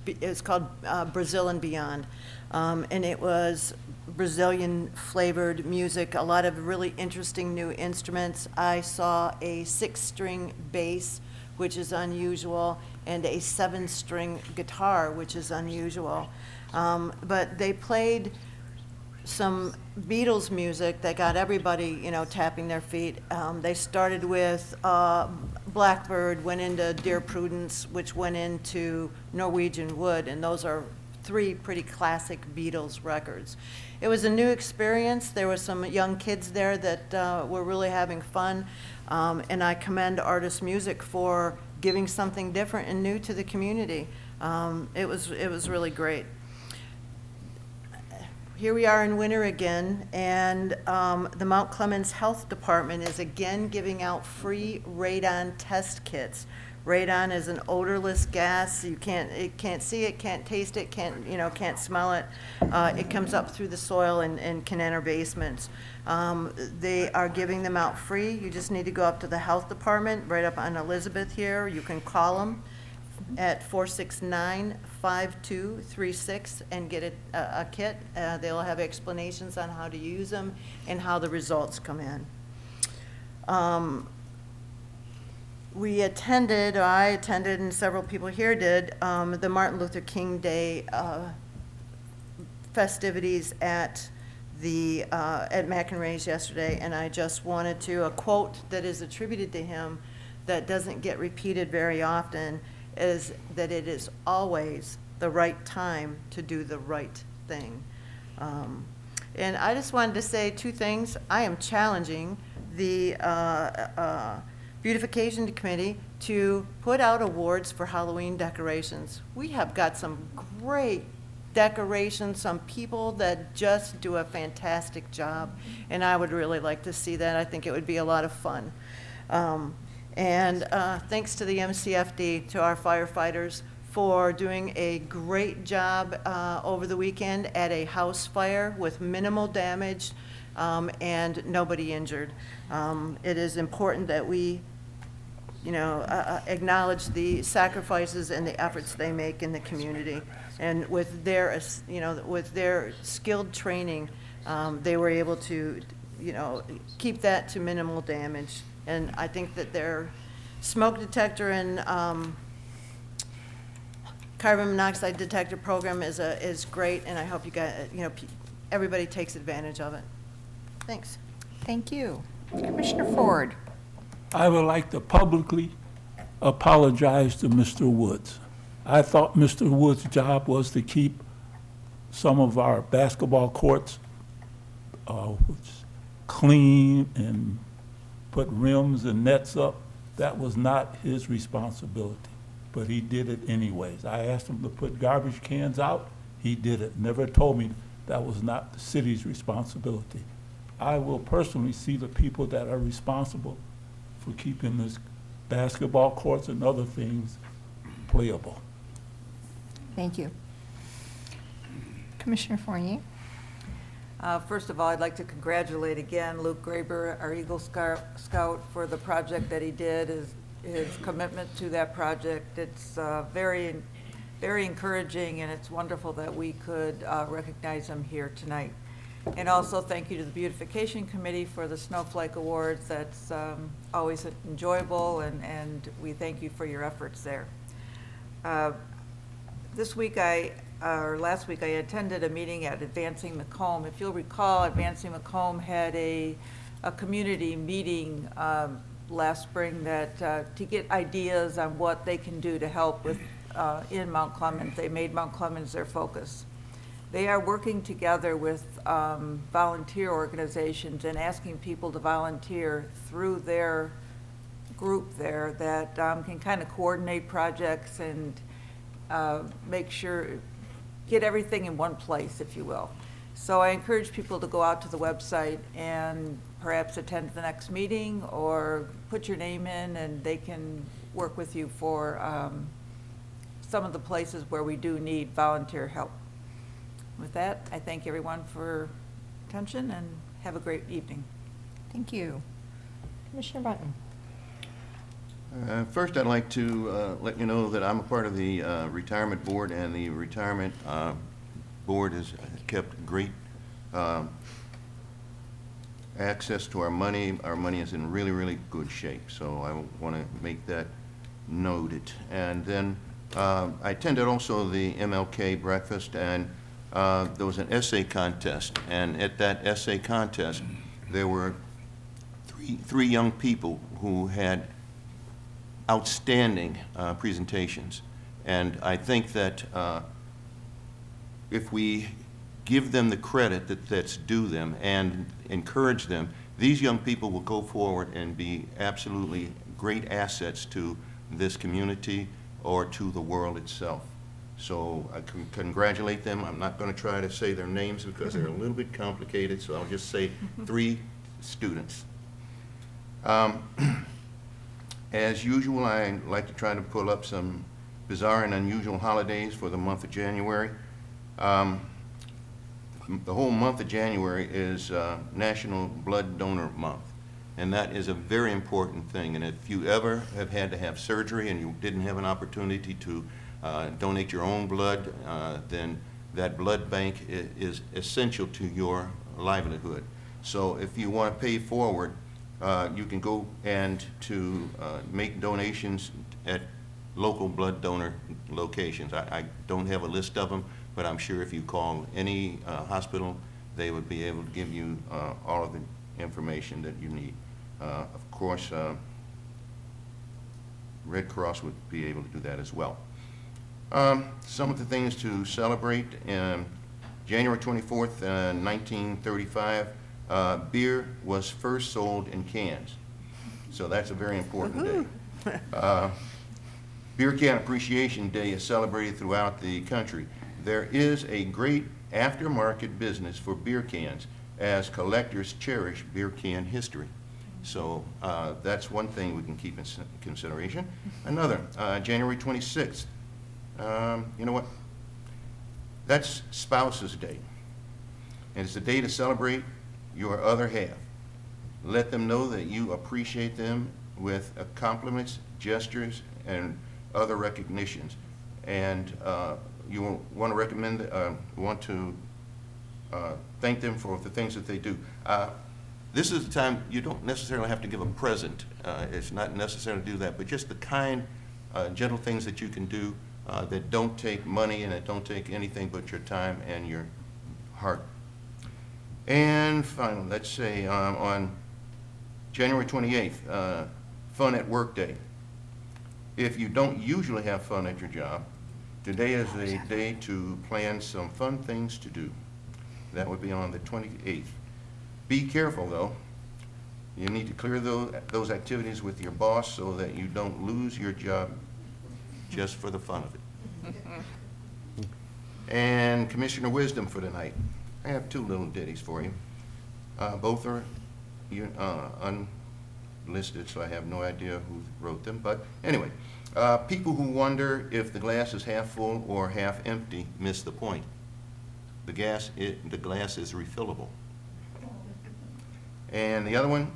it's called Brazil and Beyond. And it was Brazilian flavored music, a lot of really interesting new instruments. I saw a 6-string bass, which is unusual, and a 7-string guitar, which is unusual. But they played some Beatles music that got everybody, you know, tapping their feet. They started with Blackbird, went into Dear Prudence, which went into Norwegian Wood, and those are 3 pretty classic Beatles records. It was a new experience. There were some young kids there that were really having fun, and I commend Artist Music for giving something different and new to the community. It was really great. Here we are in winter again, and the Mount Clemens Health Department is again giving out free radon test kits. Radon is an odorless gas. You can't see it, can't taste it, can't smell it. It comes up through the soil and can enter basements. They are giving them out free. You just need to go up to the health department right up on Elizabeth here. You can call them at 469-5236 and get a kit. They'll have explanations on how to use them and how the results come in. I attended, and several people here did, the Martin Luther King Day festivities at McEnroe's yesterday, and I just wanted to, a quote that is attributed to him that doesn't get repeated very often is that it is always the right time to do the right thing. And I just wanted to say 2 things. I am challenging the Beautification Committee to put out awards for Halloween decorations. We have got some great decorations, some people that just do a fantastic job, and I would really like to see that. I think it would be a lot of fun. And thanks to the MCFD, to our firefighters, for doing a great job over the weekend at a house fire with minimal damage and nobody injured. It is important that we acknowledge the sacrifices and the efforts they make in the community. And with their, with their skilled training, they were able to, keep that to minimal damage. And I think that their smoke detector and carbon monoxide detector program is great, and I hope you guys, everybody takes advantage of it. Thanks. Thank you. Commissioner Ford. I would like to publicly apologize to Mr. Woods. I thought Mr. Woods' job was to keep some of our basketball courts clean and put rims and nets up. That was not his responsibility, but he did it anyways. I asked him to put garbage cans out. He did it. Never told me that was not the city's responsibility. I will personally see the people that are responsible for keeping this basketball courts and other things playable. Thank you. Commissioner Fournier? First of all, I'd like to congratulate again Luke Graber, our Eagle Scout, for the project that he did, his commitment to that project. It's very, very encouraging, and it's wonderful that we could recognize him here tonight. And also thank you to the Beautification Committee for the Snowflake Awards. That's always enjoyable, and we thank you for your efforts there. This week last week I attended a meeting at Advancing Macomb. If you'll recall, Advancing Macomb had a community meeting last spring that to get ideas on what they can do to help with in Mount Clemens. They made Mount Clemens their focus. They are working together with volunteer organizations and asking people to volunteer through their group there that can kind of coordinate projects and make sure, get everything in one place, if you will. So I encourage people to go out to the website and perhaps attend the next meeting or put your name in, and they can work with you for some of the places where we do need volunteer help. With that, I thank everyone for attention and have a great evening. Thank you. Commissioner Button? First, I'd like to let you know that I'm a part of the retirement board, and the retirement board has kept great access to our money. Our money is in really, really good shape, so I want to make that noted. And then I attended also the MLK breakfast, and there was an essay contest, and at that essay contest, there were three young people who had outstanding presentations. And I think that if we give them the credit that's due them and encourage them, these young people will go forward and be absolutely great assets to this community or to the world itself. So I can congratulate them. I'm not going to try to say their names because they're a little bit complicated, so I'll just say 3 students. As usual, I like to try to pull up some bizarre and unusual holidays for the month of January. The whole month of January is National Blood Donor Month, and that is a very important thing. And if you ever have had to have surgery and you didn't have an opportunity to donate your own blood, then that blood bank is essential to your livelihood. So if you want to pay forward, you can go and to make donations at local blood donor locations. I don't have a list of them, but I'm sure if you call any hospital, they would be able to give you all of the information that you need. Of course, Red Cross would be able to do that as well. Some of the things to celebrate: January 24th, 1935, beer was first sold in cans. So that's a very important day. Beer Can Appreciation Day is celebrated throughout the country. There is a great aftermarket business for beer cans as collectors cherish beer can history. So that's one thing we can keep in consideration. Another, January 26th. You know what? That's Spouses Day. And it's a day to celebrate your other half. Let them know that you appreciate them with compliments, gestures, and other recognitions. And you want to thank them for the things that they do. This is the time you don't necessarily have to give a present. It's not necessary to do that, but just the kind, gentle things that you can do that don't take money and that don't take anything but your time and your heart. And finally, let's say on January 28th, Fun at Work Day. If you don't usually have fun at your job, today is a day to plan some fun things to do. That would be on the 28th. Be careful, though. You need to clear those activities with your boss so that you don't lose your job just for the fun of it. And Commissioner Wisdom for tonight. I have 2 little ditties for you. Both are unlisted, so I have no idea who wrote them. But anyway, people who wonder if the glass is half full or half empty miss the point. The glass is refillable. And the other one,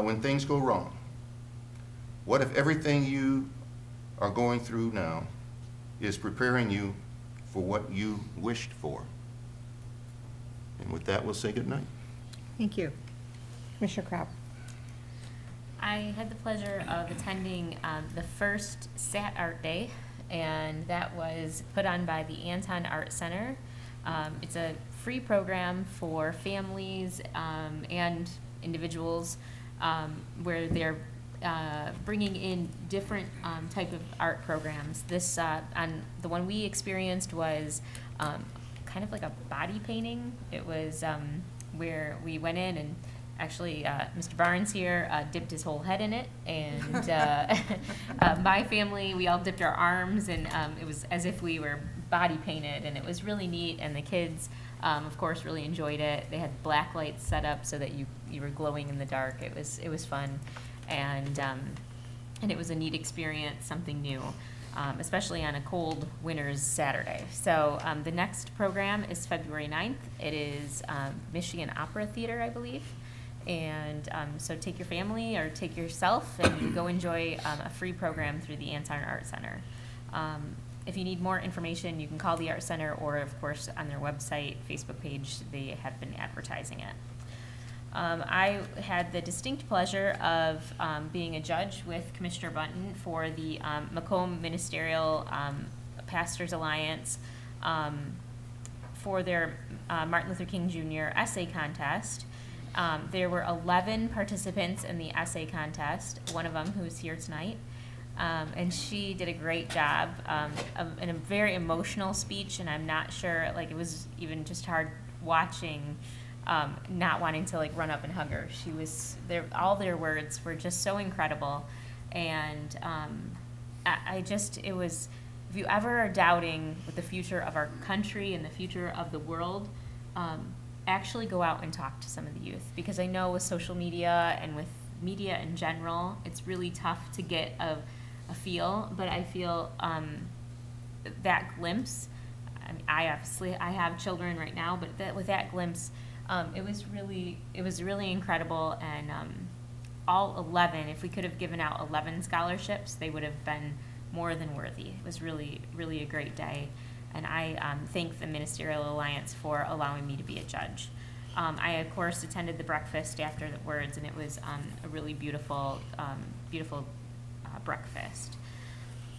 when things go wrong, what if everything you are going through now is preparing you for what you wished for? And with that, we'll say good night. Thank you. Commissioner Krapp. I had the pleasure of attending the first SAT Art Day, and that was put on by the Anton Art Center. It's a free program for families and individuals where they're bringing in different type of art programs. This, on the one we experienced was kind of like a body painting. It was where we went in and actually, Mr. Barnes here dipped his whole head in it, and my family, we all dipped our arms, and it was as if we were body painted, and it was really neat, and the kids, of course, really enjoyed it. They had black lights set up so that you were glowing in the dark. It was fun, and it was a neat experience, something new. Especially on a cold winter's Saturday. So the next program is February 9th. It is Michigan Opera Theater, I believe. And so take your family or take yourself and go enjoy a free program through the Anton Art Center. If you need more information, you can call the Art Center, or of course on their website, Facebook page, they have been advertising it. I had the distinct pleasure of being a judge with Commissioner Bunton for the Macomb Ministerial Pastors Alliance for their Martin Luther King Jr. essay contest. There were 11 participants in the essay contest, one of them who's here tonight, and she did a great job in a very emotional speech, and I'm not sure, like, it was even just hard watching, not wanting to like run up and hug her. She was there, all their words were just so incredible, and it was, if you ever are doubting with the future of our country and the future of the world, actually go out and talk to some of the youth, because I know with social media and with media in general, it's really tough to get a feel, but I feel that glimpse, I mean, I have children right now, but with that glimpse, it was really incredible, and all 11, if we could have given out 11 scholarships, they would have been more than worthy. It was really, really a great day. And I thank the Ministerial Alliance for allowing me to be a judge. I, of course, attended the breakfast after the words, and it was a really beautiful, beautiful breakfast.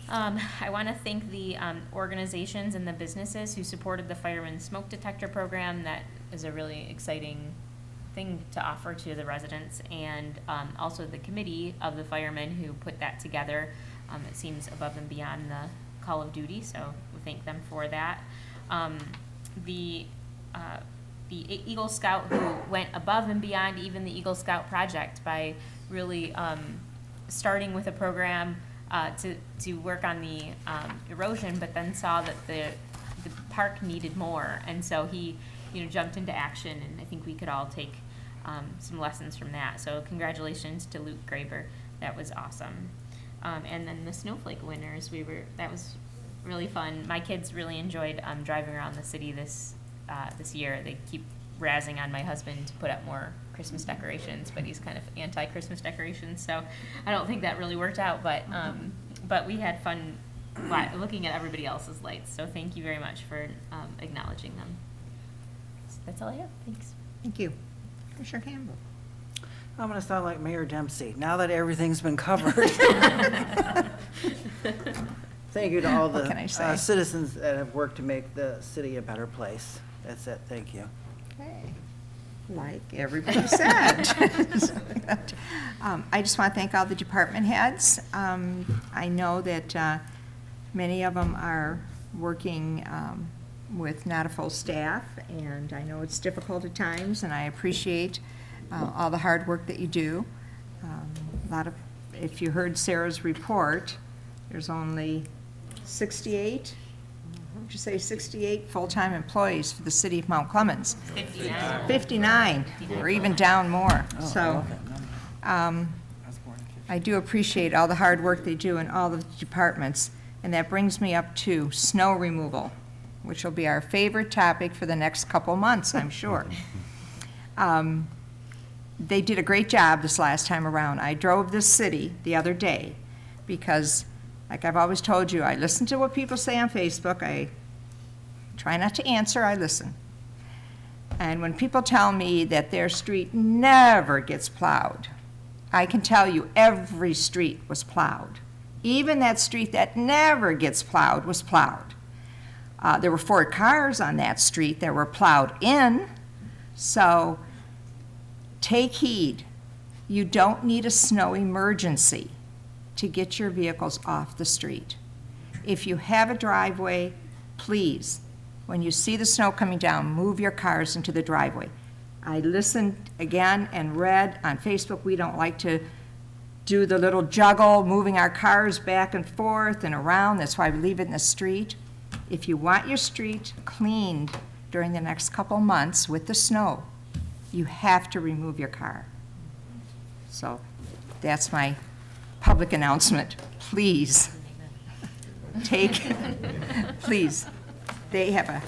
I want to thank the organizations and the businesses who supported the Fireman's Smoke Detector Program. That is a really exciting thing to offer to the residents, and also the committee of the firemen who put that together. It seems above and beyond the call of duty, so we thank them for that. The Eagle Scout who went above and beyond even the Eagle Scout project by really starting with a program to work on the erosion, but then saw that the park needed more, and so he jumped into action, and I think we could all take some lessons from that. So congratulations to Luke Graber, that was awesome. And then the snowflake winners, that was really fun. My kids really enjoyed driving around the city this year. They keep razzing on my husband to put up more Christmas decorations, but he's kind of anti-Christmas decorations, so I don't think that really worked out, but we had fun looking at everybody else's lights, so thank you very much for acknowledging them. So that's all I have. Thanks. Thank you. Commissioner Campbell. I'm going to sound like Mayor Dempsey, now that everything's been covered. Thank you to all the citizens that have worked to make the city a better place. That's it. Thank you. Okay. Like everybody said. I just want to thank all the department heads. I know that many of them are working with not a full staff, and I know it's difficult at times, and I appreciate all the hard work that you do. If you heard Sarah's report, there's only 68 Would you say 68 full-time employees for the city of Mount Clemens? 59. 59, or even down more. So, I do appreciate all the hard work they do in all the departments. And that brings me up to snow removal, which will be our favorite topic for the next couple months, I'm sure. They did a great job this last time around. I drove this city the other day because, like I've always told you, I listen to what people say on Facebook. I try not to answer, I listen. And when people tell me that their street never gets plowed, I can tell you every street was plowed. Even that street that never gets plowed was plowed. There were 4 cars on that street that were plowed in, so take heed. You don't need a snow emergency to get your vehicles off the street. If you have a driveway, please, when you see the snow coming down, move your cars into the driveway. I listened again and read on Facebook, we don't like to do the little juggle, moving our cars back and forth and around. That's why we leave it in the street. If you want your street cleaned during the next couple months with the snow, you have to remove your car. So that's my public announcement. Please, please. They have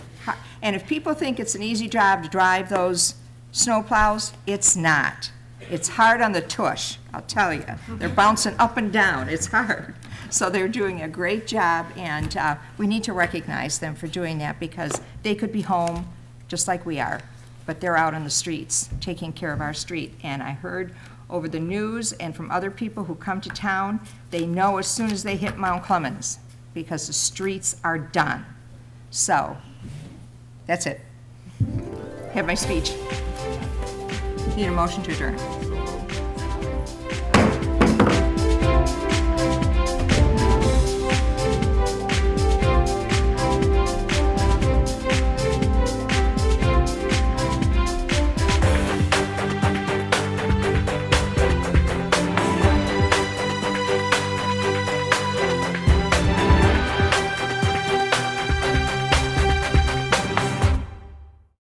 and if people think it's an easy job to drive those snow plows, it's not. It's hard on the tush, I'll tell you. They're bouncing up and down. It's hard. So they're doing a great job, and we need to recognize them for doing that because they could be home just like we are, but they're out on the streets taking care of our street. And I heard over the news and from other people who come to town, they know as soon as they hit Mount Clemens because the streets are done. So that's it. Have my speech. Need a motion to adjourn.